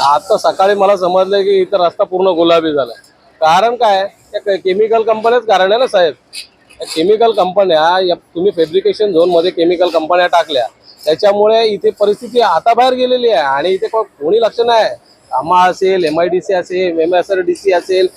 आता सकाळी मला समजलं की इथं रस्ता पूर्ण गुलाबी झाला. कारण काय, त्या केमिकल कंपन्याच कारण आहे ना साहेब. केमिकल कंपन्या, तुम्ही फॅब्रिकेशन झोन मध्ये केमिकल कंपन्या टाकल्या, त्याच्यामुळे इथे परिस्थिती हाताबाहेर गेलेली आहे. आणि इथे कोणी लक्ष नाही. आम्हा असेल, MIDC असेल, MSRDC असेल,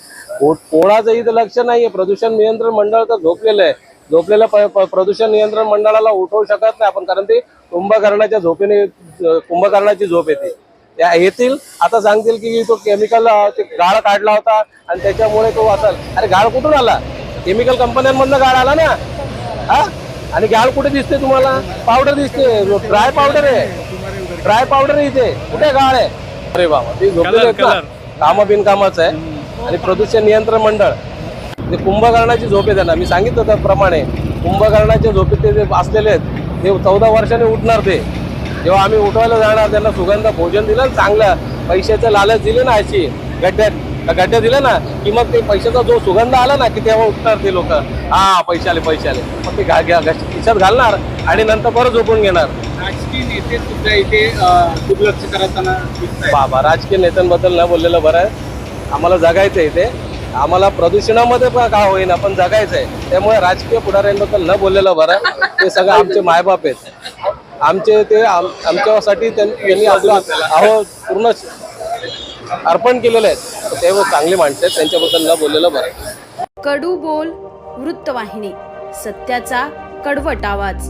कोणाचं इथं लक्ष नाहीये. प्रदूषण नियंत्रण मंडळ तर झोपलेलं आहे. झोपलेल्या प्रदूषण नियंत्रण मंडळाला उठवू शकत नाही आपण, कारण ते कुंभकर्णाच्या झोपेने कुंभकर्णाची झोप येते. त्या येतील आता सांगतील की तो केमिकल गाळ काढला होता आणि त्याच्यामुळे तो असेल. अरे गाळ कुठून आला? केमिकल कंपन्यांमधनं गाळ आला ना. हा, आणि गाळ कुठे दिसते तुम्हाला? पावडर दिसते, ड्राय पावडर आहे. ड्राय पावडर आहे इथे, कुठे गाळ आहे? अरे बाबा, ते झोपलेले आहेत ना. काम बिनकामाचं आहे. आणि प्रदूषण नियंत्रण मंडळ ते कुंभकर्णाची झोप आहे त्यांना. मी सांगितलं त्याप्रमाणे कुंभकर्णाच्या झोपेत ते असलेले आहेत. ते 14 वर्षांनी उठणार. ते जेव्हा आम्ही उठवायला जाणार, त्यांना सुगंध भोजन दिलं, चांगलं पैशाचं लालच दिले ना, अशी गड्ड्या दिल्या ना, की मग ते पैशाचा जो सुगंध आला ना, की तेव्हा उठणार ते लोक. हा, पैसे आले. मग ते खिशात घालणार आणि नंतर परत झोपून घेणार. राजकीय नेते सुद्धा इथे दुर्लक्ष करताना दिसतायत. बाबा, राजकीय नेत्यांबद्दल न बोललेलं बरं आहे. आम्हाला जगायचंय इथे. आम्हाला प्रदूषणामध्ये पण का होईना पण जगायचंय. त्यामुळे राजकीय पुढाऱ्यांबद्दल न बोललेलं बरं. ते सगळं आमचे मायबाप आहेत. आमचे ते आमच्यासाठी त्यांनी आपलं पूर्ण अर्पण केलेलं आहे. ते चांगली माणसं आहेत, त्यांच्याबद्दल न बोललेलं बरं. कडू बोल वृत्तवाहिनी, सत्याचा कडवट आवाज.